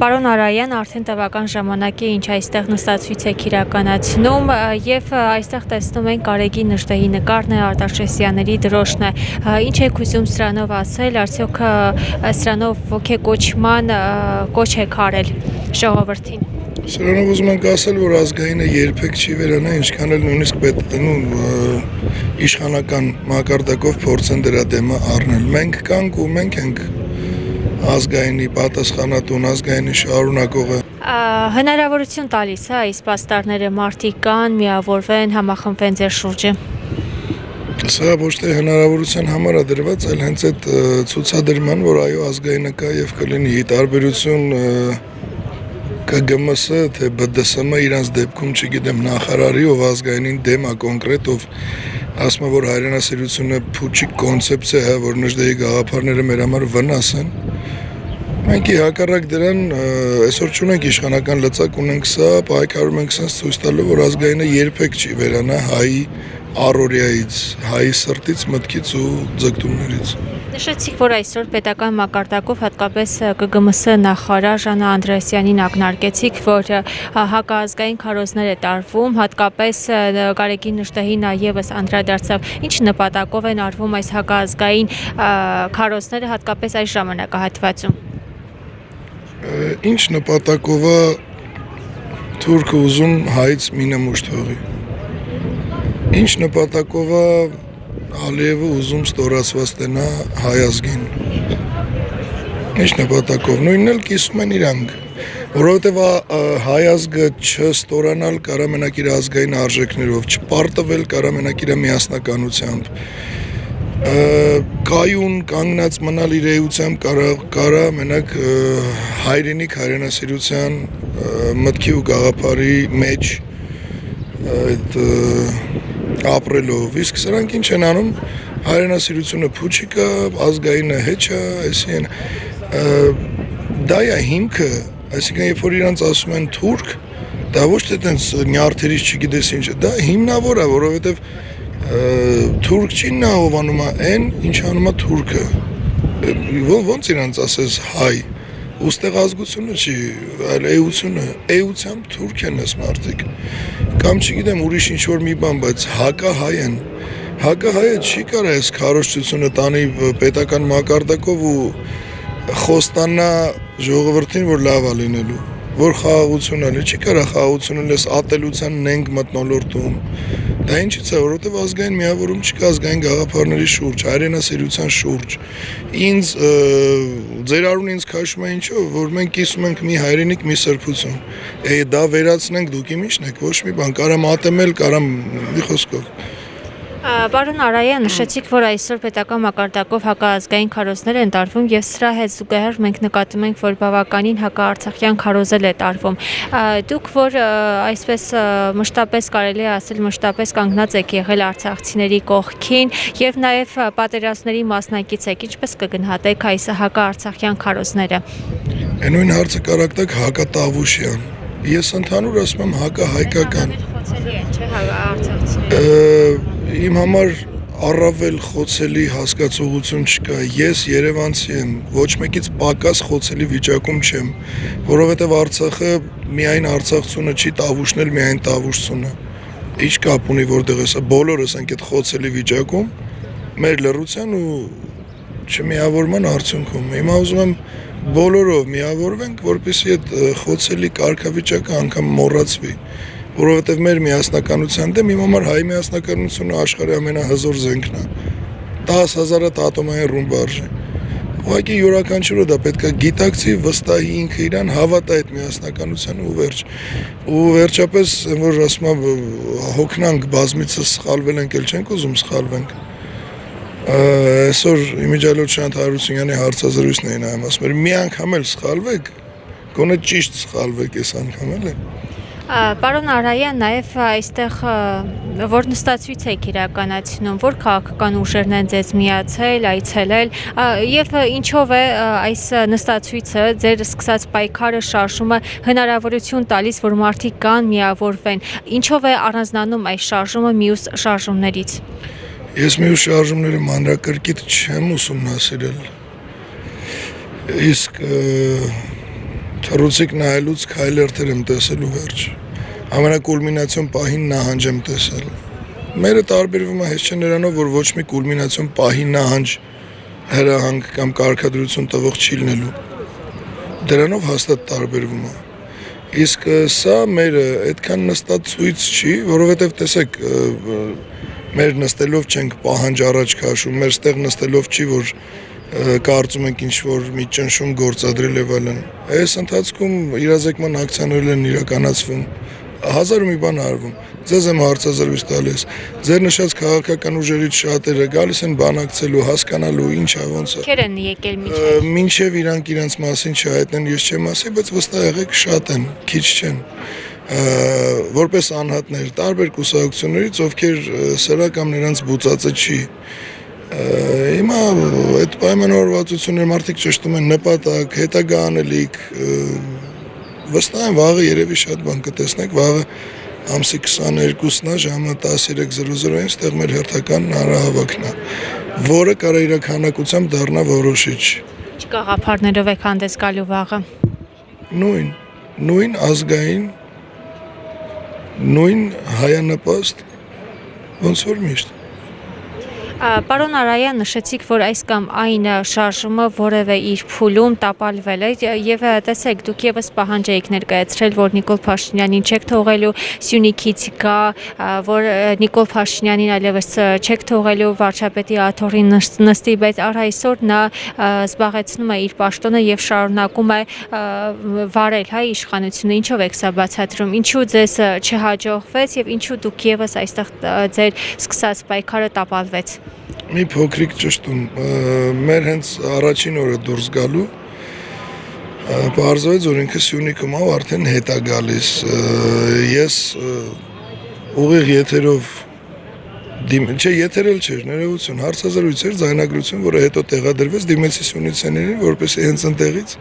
Պարոն Արայան, արդեն տևական ժամանակ է ինչ այստեղ նստածույց եք իրականացնում եւ այստեղ տեսնում ենք Արեգի Նժդեհի նկարն է, Արտաշեսյանների դրոշն է։ Ինչ եք ուզում սրանով ասել, արդյոք սրանով ոգեկոչման կոչ եք արել ժողովրդին։ Սրանով ուզում ենք ասել, որ ազգայինը երբեք չի վերանա, ինչքան էլ նույնիսկ պետք իշխանական մակարդակով փորձեն դրա դեմը առնել։ Մենք կանք ու մենք ենք ազգայինի պատասխանատուն, ազգայինի շարունակողը։ Հնարավորություն տալիս է այս պաստառները մարդիկ կան, միավորվեն, համախմբվեն ձեր շուրջը։ Սա ոչ թե հնարավորության համար է դրված, այլ հենց այդ ցուցադրման, որ այո ազգայինը կա եւ կլինի ի տարբերություն ԿԳՄՍ թե ԲԴՍՄ իրանց դեպքում, չգիտեմ, նախարարի ով ազգայինին դեմ է կոնկրետ, ով ասում է, որ հայրենասիրությունը փուչիկ կոնցեպցիա է, որ Նժդեհի գաղափարները մեր համար վնաս են։ Մենք ի հակառակ դրան այսօր չունենք իշխանական լծակ, ունենք սա, պայքարում ենք սենց ցույց տալու, որ ազգայինը երբեք չի վերանա հայի առօրյայից, հայի սրտից, մտքից ու ձգտումներից։ Նշեցիք, որ այսօր պետական մակարդակով հատկապես ԿԳՄՍ նախարար Ժանա Անդրեասյանին ակնարկեցիք, որ հակազգային քարոզներ է տարվում, հատկապես Արեգի Նժդեհին եւս անդրադարձավ։ Ինչ նպատակով են արվում այս հակազգային քարոզները, հատկապես այս ժամանակահատվածում։ Ինչ նպատակով է թուրքը ուզում հայից մի նմուշ թողի։ Ինչ նպատակով է Ալիևը ուզում ստորացված տենա հայ ազգին։ Ինչ նպատակով, նույնն էլ կիսում են իրանք, որովհետև հայ ազգը չստորանալ կարա մենակ իր ազգային արժեքներով, չպարտվել կարա մենակ իր միասնականությամբ, կայուն կանգնած մնալ իր էությամբ կարա մենակ հայրենիք հայրենասիրության մտքի ու գաղափարի մեջ այդ ապրելով, իսկ սրանք ինչ են անում, հայրենասիրությունը փուչիկ է, ազգայինը հեչ է, այսին դա է հիմքը, այսինքն երբ որ իրանց ասում են թուրք, դա ոչ թե տենց նյարդերից չգիտես ինչ է, դա հիմնավոր է, որովհետև թուրք չի նա ով անում է այն, ինչ անում է թուրքը, ոնց իրանց ասես հայ, ուստեղ ազգությունը չի, այլ էությունը, էությամբ թուրք են ես մարդիկ, կամ չգիտեմ ուրիշ ինչ-որ մի բան, բայց հակահայ են, հակահայը չի կարա այս քարոզչությունը տանի պետական մակարդակով ու խոստանա ժողովրդին, որ լավ է լինելու, որ խաղաղություն է, չի կարա խաղաղությունը լես ատելության նենք մտնոլորտում, դա ինչից է, որովհետև ազգային միավորում չկա ազգային գաղափարների շուրջ, հայրենասիրության շուրջ, ինձ, ձեր արուն ինձ քաշում է ինչով, որ մենք կիսում ենք մի հայրենիք, մի սրբություն, դա վերացնենք դուք իմ ինչն եք, ոչ մի բան, կարամ ատեմել, կարամ մի խոսքով։ Պարոն Արայան, նշեցիք, որ այսօր պետական մակարդակով հակաազգային քարոզներ են տարվում եւ սրա հետ զուգահեռ մենք նկատում ենք, որ բավականին հակաարցախյան քարոզել է տարվում։ Դուք, որ այսպես մշտապես կարելի է ասել, մշտապես կանգնած եք եղել արցախցիների կողքին եւ նաեւ պատերազմների մասնակից եք, ինչպես կգնահատեք այս հակաարցախյան քարոզները։ Նույն հարցը կարակ տակ հակատավուշյան։ Ես ընդհանուր ասում եմ հակահայկական։ Իմ համար առավել խոցելի հասկացողություն չկա, ես երևանցի եմ, ոչ մեկից պակաս խոցելի վիճակում չեմ, որովհետև Արցախը միայն արցախցունը չի, տավուշն էլ միայն տավուշցունը, ինչ կապ ունի որտեղ է, բոլորս ենք այդ խոցելի վիճակում, մեր լռության ու չմիավորման արդյունքում, հիմա ուզում եմ բոլորով միավորվենք, որպեսզի այդ խոցելի կարգավիճակը անգամ մոռացվի, որովհետև մեր միասնականության դեմ իմ համար հայ միասնականությունը աշխարհի ամենահզոր զենքն է, 10,000 ատոմային ռումբ արժի, ուղղակի յուրաքանչյուրը դա պետք է գիտակցի, վստահի ինքը իրան, հավատա այդ միասնականությանը ու վերջ, ու վերջապես, որ ասում եմ, հոգնանք բազմիցս սխալվել ենք, էլ չենք ուզում սխալվենք, այսօր Իմիջիալոչյան Հարությունյանի հարցազրույցն էին այմ ասում էր, մի անգամ էլ սխալվեք, գոնե ճիշտ սխալվեք այս անգամ էլ է։ Պարոն Արայան, նաև այստեղ որ նստածույց եք իրականացնում, որ քաղաքական ուժերն են ձեզ միացել, այցելել եւ ինչով է այս նստածույցը ձեր սկսած պայքարը շարժումը հնարավորություն տալիս, որ մարդիկ կան, միավորվեն, ինչով է առանձնանում այս շարժումը մյուս շարժումներից։ Ես մյուս շարժումները մանրակրկիտ չեմ ուսումնասիրել, իսկ Թռուցիկ նայելուց քայլերթեր եմ տեսել ու վերջ։ Ամենակուլմինացիոն պահին նահանջ եմ տեսել։ Մերը տարբերվում է հեչ չէ նրանով, որ ոչ մի կուլմինացիոն պահի նահանջ հրահանգ կամ կարգադրություն տվող չի լինելու։ Դրանով հաստատ տարբերվում է։ Իսկ սա մերը այդքան նստած ցույց չի, որովհետև տեսեք, մեր նստելով չենք պահանջ առաջ քաշում, մեր ստեղ նստելով չի, որ կարծում ենք ինչ-որ մի ճնշում գործադրել եւ այլն։ Այս ընթացքում իրազեկման ակցիաներ են իրականացվում, հազար ու մի բան արվում։ Ձեզ եմ հարցազրույց տալիս։ Ձեր նշած քաղաքական ուժերից շատերը գալիս են բանակցելու, հասկանալու ինչա ոնց է։ Քեր են եկել միջև։ Մինչև իրանք իրենց մասին չհայտնեն, ես չեմ ասի, բայց վստահ եղեք շատ են, քիչ չեն։ Որպես անհատներ, տարբեր կուսակցություններից, ովքեր սրա կամ նրանց բուծածը չի։ Հիմա այդ պայմանավորվածությունները մարդիկ ճշտում են նպատակ, հետագա անելիք, վստահ եմ վաղը երևի շատ բան կտեսնեք, վաղը ամսի 22-ն է, ժամը 13:00-ին ստեղ մեր հերթական հանրահավաքն է, որը կարա իր քանակությամբ դառնա որոշիչ։ Ինչ գաղափարներով եք հանդես գալու վաղը։ Նույն ազգային, նույն հայանպաստ, ոնց որ միշտ։ Պարոն Արայան, նշեցիք, որ այս կամ այն շարժումը որևէ իր փուլում տապալվել է եւ տեսեք, դուք եւս պահանջ եք ներկայացրել, որ Նիկոլ Փաշինյանին չեք թողելու Սյունիքից գա, որ Նիկոլ Փաշինյանին այլևս չեք թողելու վարչապետի աթոռին նստի, բայց առ այսօր նա զբաղեցնում է իր պաշտոնը եւ շարունակում է վարել հայ իշխանությունը։ Ինչով եք սա բացատրում։ Ինչու ձեզ չհաջողվեց եւ ինչու դուք եւս այստեղ ձեր սկսած պայքարը տապալվեց։ Մի փոքրիկ ճշտում, մեր հենց առաջին օրը դուրս գալու պարզվեց, որ ինքը Սյունիքում ավ արդեն հետ է գալիս։ Ես ուղիղ եթերով եթերել չէր, ներողություն, հարցազրույց էր, ձայնագրություն, որը հետո տեղադրվեց դիմեցի Սյունիցիներին, որպեսզի հենց ընտեղից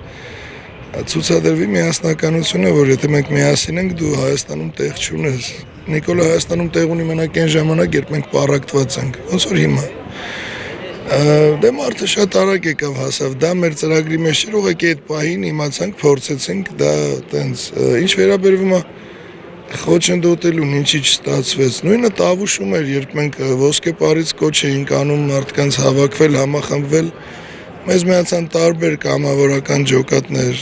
ցուցադրվի միասնականությունը, որ եթե մենք միասին ենք, դու Հայաստանում տեղ չունես։ Նիկոլը Հայաստանում տեղ ունի մենակ այն ժամանակ, երբ մենք պառակտված ենք, ոնց որ հիմա։ Դե մարդը շատ արագ եկավ հասավ, դա մեր ծրագրի մեջ չէր, ուղղակի այդ պահին իմացանք, փորձեցինք, դա տենց, ինչ վերաբերվում է խոչընդոտելուն, ինչի չստացվեց։ Նույնը Տավուշում էր, երբ մենք ոսկե պարից կոչ էինք անում մարդկանց հավաքվել, համախմբվել, մեզ միացան տարբեր կամավորական ջոկատներ,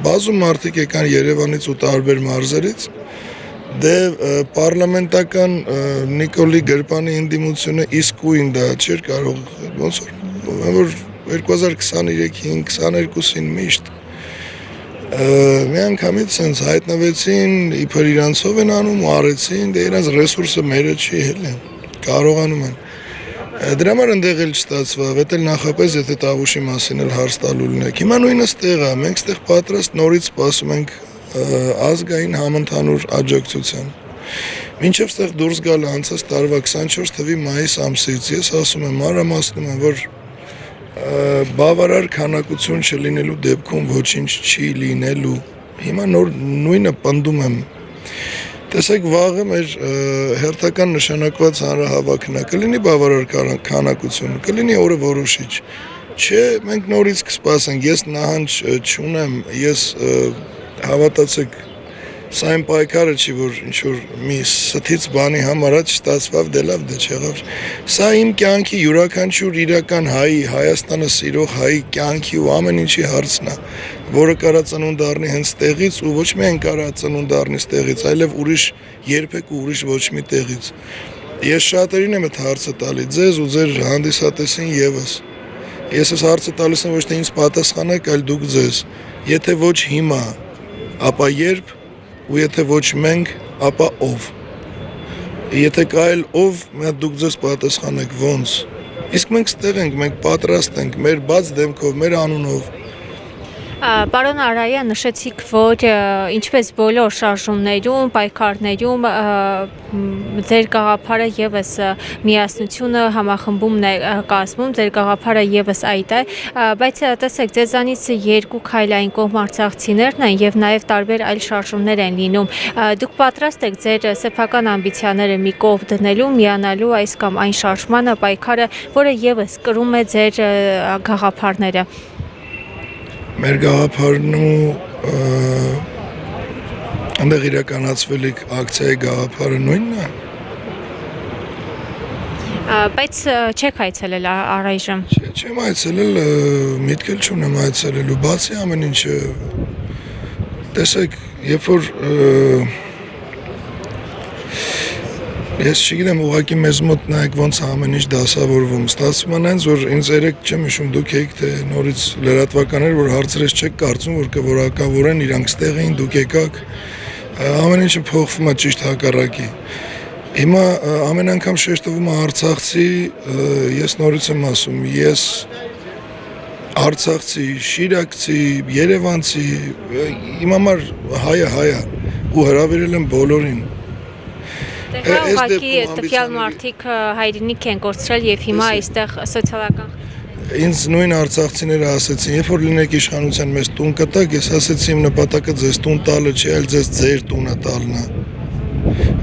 բազում մարդիկ եկան Երևանից ու տարբեր մարզերից։ Դե պարլամենտական Նիկոլի Գրպանի ընդդիմությունը իսկույն դա չէր կարող, ոնց որ 2023-ին, 22-ին միշտ մի անգամից սենց հայտնվեցին, իբր իրանցով են անում ու արեցին, դե իրանց ռեսուրսը մերը չի հել են, կարողանում են։ Դրա համար ընդեղ էլ չստացվավ, էդ էլ նախապես եթե Տավուշի մասին էլ հարց տալու լինեք։ Հիմա նույնը ստեղ է, մենք ստեղ պատրաստ նորից սպասում ենք ազգային համընդհանուր աջակցության։ Մինչև ստեղ դուրս գալը անցած տարվա 24 թվականի մայիս ամսից ես ասում եմ, մանրամասնում եմ, որ բավարար քանակություն չլինելու դեպքում ոչինչ չի լինելու։ Հիմա նույնը պնդում եմ։ Տեսեք, վաղը մեր հերթական նշանակված հանրահավաքն է, կլինի բավարար քանակություն, կլինի օրը որոշիչ։ Չէ, մենք նորից կսպասենք, ես նահանջ չունեմ, ես հավատացեք, սա այն պայքարը չի, որ ինչ-որ մի սթից բանի համար չստացվավ, դե լավ, դե չեղավ։ Սա իմ կյանքի յուրաքանչյուր իրական հայի, Հայաստանը սիրող հայի կյանքի ու ամեն ինչի հարցն է, որը կարա ծնունդ առնի հենց տեղից ու ոչ միայն կարա ծնունդ առնի տեղից, այլև ուրիշ երբեք ու ուրիշ ոչ մի տեղից։ Ես շատերին եմ այդ հարցը տալի, ձեզ ու ձեր հանդիսատեսին եւս։ Ես այս հարցը տալիս եմ ոչ թե ինձ պատասխանեք, այլ դուք ձեզ։ Եթե ոչ հիմա, ապա երբ, ու եթե ոչ մենք, ապա ով։ Եթե կա էլ ով, դուք ձեզ պատասխանեք ոնց։ Իսկ մենք ստեղ ենք, մենք պատրաստ ենք, մեր բաց դեմքով, մեր անունով։ Պարոն Արայան, նշեցիք, որ ինչպես բոլոր շարժումներում, պայքարներում ձեր գաղափարը եւս միասնությունը համախմբումն է կազմում, ձեր գաղափարը եւս այդ է, բայց տեսեք, ձեզանից երկու քայլային կողմ արցախցիներն են եւ նաեւ տարբեր այլ շարժումներ են լինում։ Դուք պատրաստ եք ձեր սեփական ամբիցիաները մի կողմ դնելու, միանալու այս կամ այն շարժմանը, պայքարը, որը եւս կրում է ձեր գաղափարները։ մեր գաղափարն ու այնտեղ իրականացվելիք ակցիայի գաղափարը նույնն է։ Բայց չեք այցելել առայժմ։ Չեմ այցելել, միտք էլ չունեմ այցելելու, բացի ամեն ինչը տեսեք, երբ որ ես չգիտեմ, ուղղակի մեզ մոտ նայեք ոնց ամեն ինչ դասավորվում, ստացվում է այնց, որ ինձ երեք չեմ հիշում, դուք եք թե նորից լրատվականներ, որ հարցրես չեք կարծում, որ կորակավորեն, իրանք ստեղ էին, դուք եկաք, ամեն ինչը փոխվում է ճիշտ հակառակի։ Հիմա ամեն անգամ շեշտվում է արցախցի, ես նորից եմ ասում, ես արցախցի, շիրակցի, երևանցի, իմ համար հայը ու հրավիրել եմ բոլորին։ Դե ուղղակի տվյալ մարդիկ հայրենիք են կորցրել եւ հիմա այստեղ սոցիալական Ինձ նույն արցախցիները ասեցին, երբ որ լինեք իշխանության մեզ տուն կտակ, ես ասեցի իմ նպատակը ձեզ տուն տալը չի, այլ ձեզ ձեր տունը տալն է։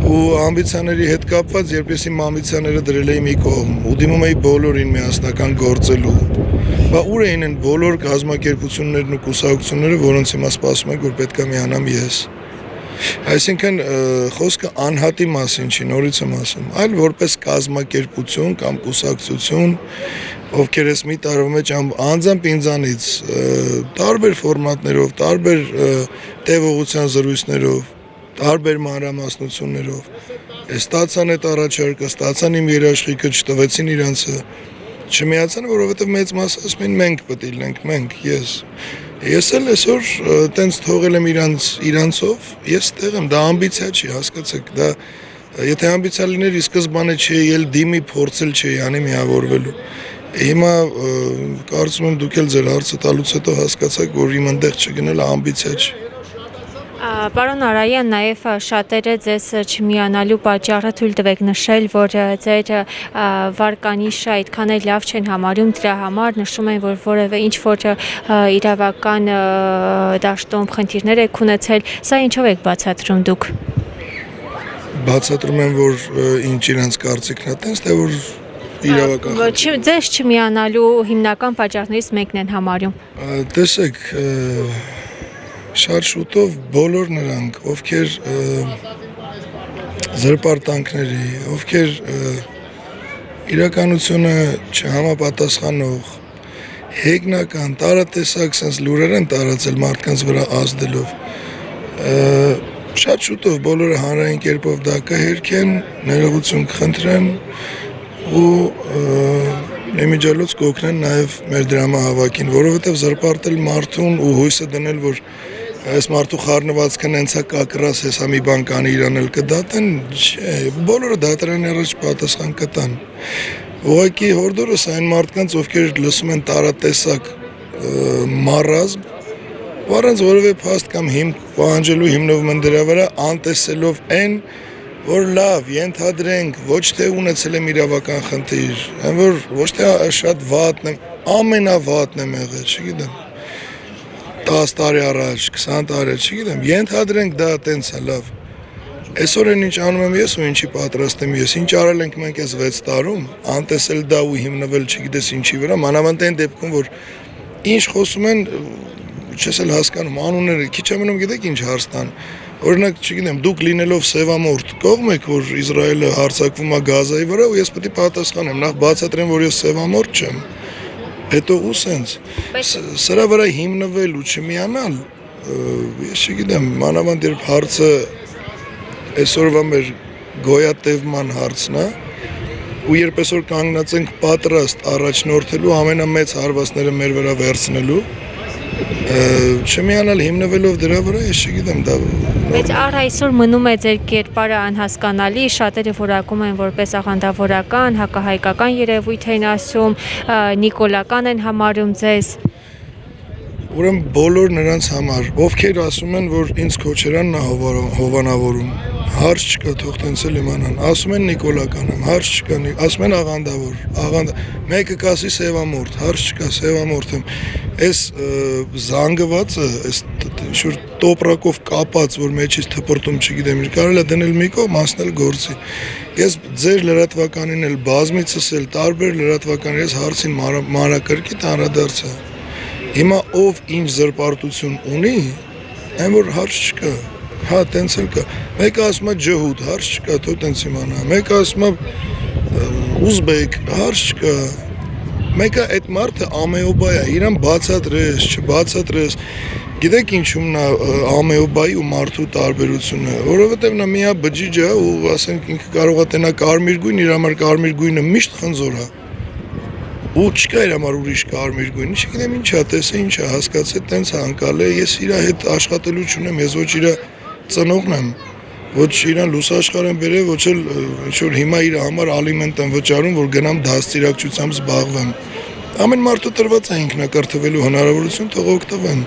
Ու ամբիցիաների հետ կապված, երբ ես իմ ամբիցիաները դրել էի մի կողմ, ու դիմում էի բոլորին միասնական գործելու։ Բա ուր էին են բոլոր կազմակերպություններն ու կուսակցությունները, որոնց հիմա սպասում եք, որ պետք է միանամ ես։ Այսինքն խոսքը անհատի մասին չի, նորից եմ ասում, այլ որպես կազմակերպություն կամ կուսակցություն, ովքեր ես մի տարվա մեջ անձամբ ինձանից տարբեր ֆորմատներով, տարբեր տևողության զրույցներով, տարբեր մանրամասնություններով, ստացան այդ առաջարկը, ստացան իմ երաշխիքը, չտվեցին իրանցը, չմիացան, որովհետև մեծ մասը ասում են մենք պետք է լինենք, մենք, ես էլ այսօր տենց թողել եմ իրանցով, ես տեղ եմ, դա ամբիցիա չի, հասկացեք, դա եթե ամբիցիա լիներ, ի սկզբանե չէի էլ դիմի փորձել չէի անի միավորվելու։ Հիմա կարծում եմ դուք էլ ձեր հարցը տալուց հետո հասկացաք, որ իմ այնտեղ չգնելը ամբիցիա չի։ Պարոն Արայան, նաև շատերը ձեզ չմիանալու պատճառը թույլ տվեք նշել, որ ձեր վարկանիշը այդքան էլ լավ չեն համարում, դրա համար նշում են, որ որևէ ինչ-որ իրավական դաշտում խնդիրներ եք ունեցել, սա ինչով եք բացատրում դուք։ Բացատրում եմ, որ ինչ իրանց կարծիքն է, տենց թե որ իրավական Ձեզ չմիանալու հիմնական պատճառներից մեկն են համարում։ Տեսեք, շատ շուտով բոլոր նրանք, ովքեր զրպարտանքների, ովքեր իրականությունը չհամապատասխանող, հեգնական, տարատեսակ sense լուրեր են տարածել մարդկանց վրա ազդելով, շատ շուտով բոլորը հանրային կերպով դա կհերքեն, ներողություն կխնդրեն ու Իմիջիալոց կօգնեն նաև մեր դրամահավաքին, որովհետև զրպարտել մարդուն ու հույսը դնել, որ այս մարդու խառնվածքն հենց է կակրաս, հեսա մի բան կանի իրան էլ կդատեն, չէ, բոլորը դատարանի առաջ պատասխան կտան։ Ուղղակի հորդորս այն մարդկանց, ովքեր լսում են տարատեսակ մարազմ, ու առանց որևէ փաստ կամ հիմք պահանջելու հիմնվում են դրա վրա, անտեսելով այն, որ լավ, ենթադրենք, ոչ թե ունեցել եմ իրավական խնդիր, որ ոչ թե շատ վատն եմ, ամենավատն եմ եղել, չգիտեմ, 10 տարի առաջ, 20 տարի, չգիտեմ, ենթադրենք դա տենց է, լավ, այսօր են ինչ անում եմ ես ու ինչի պատրաստ եմ ես, ինչ արել ենք մենք այս 6 տարում, անտեսել դա ու հիմնվել չգիտես ինչի վրա, մանավանդ այն դեպքում, որ ինչ խոսում են, չես էլ հասկանում, անունները, քիչ ամենում գիտեք ինչ հարց տան, օրինակ, չգիտեմ, դուք լինելով սևամորթ կողմ եք, որ Իսրայելը հարձակվում է Գազայի վրա ու ես պետք է պատասխանեմ, նախ բացատրեմ, որ ես սևամորթ չեմ, հետո ու սենց, սրա վրա հիմնվել ու չմիանալ, ես չգիտեմ, մանավանդ երբ հարցը այսօրվա մեր գոյատևման հարցն է, ու երբ այսօր կանգնած ենք պատրաստ առաջնորդելու ամենամեծ հարվածները մեր վրա վերցնելու, չմիանալ հիմնվելով դրա վրա, ես չգիտեմ, դա Բայց առ այսօր մնում է ձեր կերպարը անհասկանալի, շատերը որակում են որպես աղանդավորական, հակահայկական երևույթ են ասում, նիկոլական են համարում ձեզ։ Ուրեմն բոլոր նրանց համար, ովքեր ասում են, որ ինձ քոչերանն է հովանավորում, հարց չկա, թող տենց էլ իմանան, ասում են նիկոլական եմ, հարց չկա, ասում են աղանդավոր, մեկը կասի սևամորթ, հարց չկա, սևամորթ եմ, այս զանգվածը, այս ինչ-որ տոպրակով կապած, որ մեջից թպրտում չգիտեմ, կարել է դնել մի կողմ, անցնել գործի, ես ձեր լրատվականին էլ բազմիցս էլ տարբեր լրատվականին ես հարցին մանրակրկիտ անդրադարձա, Հիմա ով ինչ զրպարտություն ունի, այն որ հարց չկա։ Հա, տենց էլ կա։ Մեկը ասում է ջհուդ, հարց չկա, թող տենց իմանա։ Մեկը ասում է ուզբեկ, հարց չկա։ Մեկը այդ մարդը ամեոբայ է, իրան բացատրես, չբացատրես։ Գիտեք ինչու՞մն է ամեոբայի ու մարդու տարբերությունը, որովհետև նա միա բջիջ է ու ասենք ինքը կարող է տենա կարմիր գույն, իր համար կարմիր գույնը միշտ խնձոր է։ Ու չկա իր համար ուրիշ կարմիր գույն, չգիտեմ ինչ է, տեսե ինչ է, հասկացե, տենց է անկալ է, ես իր հետ աշխատելու չունեմ, ես ոչ իր ծնողն եմ, ոչ իրան լուսաշխար եմ բերել, ոչ էլ ինչ-որ հիմա իր համար ալիմենտ եմ վճարում, որ գնամ դաստիարակչությամբ զբաղվեմ։ Ամեն մարդու տրված է ինքնակրթվելու հնարավորություն, թող օգտվեն։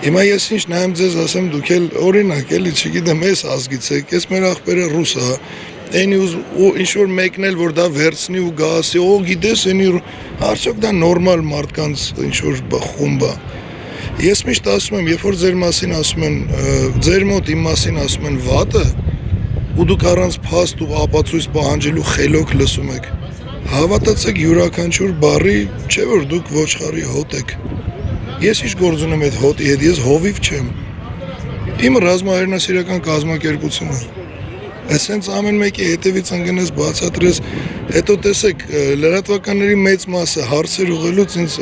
Հիմա ես ինչ նայեմ ձեզ ասեմ, դուք էլ օրինակ էլի, չգիտեմ, ես ազգից եք, ես մեր աղբերը ռուս է, այնի ու ինչ-որ մեկն էլ, որ դա վերցնի ու գա ասի, օ գիտես, այնի արդյոք դա նորմալ մարդկանց ինչ-որ խումբ է։ Ես միշտ ասում եմ, երբ որ ձեր մասին ասում են, ձեր մոտ իմ մասին ասում են վատը, ու դուք առանց փաստ ու ապացույց պահանջելու խելոք լսում եք, հավատացեք յուրաքանչյուր բառի, չէ որ դուք ոչխարի հոտ եք։ Ես ինչ գործ ունեմ այդ հոտի հետ, ես հովիվ չեմ։ Իմը ռազմահայրենասիրական կազմակերպություն է։ Այսենց ամեն մեկի հետևից ընկնես, բացատրես, հետո տեսեք, լրատվականների մեծ մասը հարցեր ուղղելուց ինձ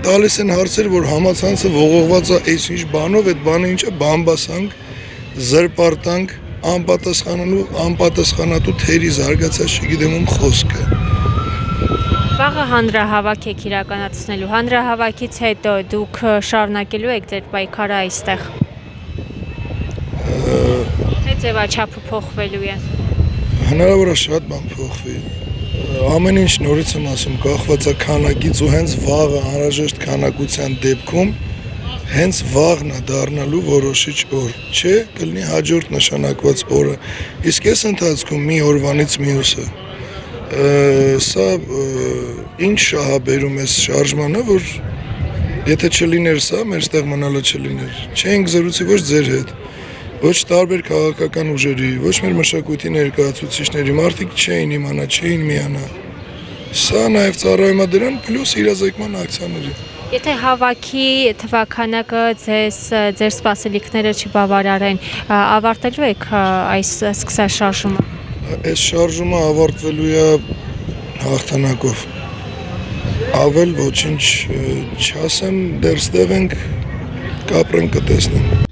տալիս են հարցեր, որ համացանցը ողողված է այս ինչ բանով, այդ բանը ինչ է, բամբասանք, զրպարտանք, անպատասխանատու թերի զարգացած չգիտեմ ում խոսքը։ Վաղը հանրահավաք եք իրականացնելու, հանրահավաքից հետո դուք շարունակելու եք ձեր պայքարը այստեղ։ Թե ձևաչափը փոխվելու է։ Հնարավոր է շատ բան փոխվի։ Ամեն ինչ նորից եմ ասում, կախված է քանակից ու հենց վաղը անհրաժեշտ քանակության դեպքում հենց վաղն է դառնալու որոշիչ օր, չէ, կլինի հաջորդ նշանակված օրը։ Իսկ այս ընթացքում մի օրվանից մյուսը սա ինչ շահաբերում է շարժմանը, որ եթե չլիներ սա, մեր ստեղ մնալը չլիներ։ Չենք զրուցի ոչ ձեր հետ, ոչ տարբեր քաղաքական ուժերի, ոչ մեր մշակույթի ներկայացուցիչների, մարդիկ չէին իմանա, չէին միանա։ Սա նաև ծառայում է դրան, պլյուս իրազեկման ակցիաների։ Եթե հավաքի թվաքանակը ձեր սպասելիքները չբավարարեն, ավարտելու եք այս սկսաշարժումը։ Այս շարժումը ավարտվելու է հաղթանակով։ Ավել ոչինչ չասեմ, դեռ ստեղ ենք, կապրենք կտեսնենք։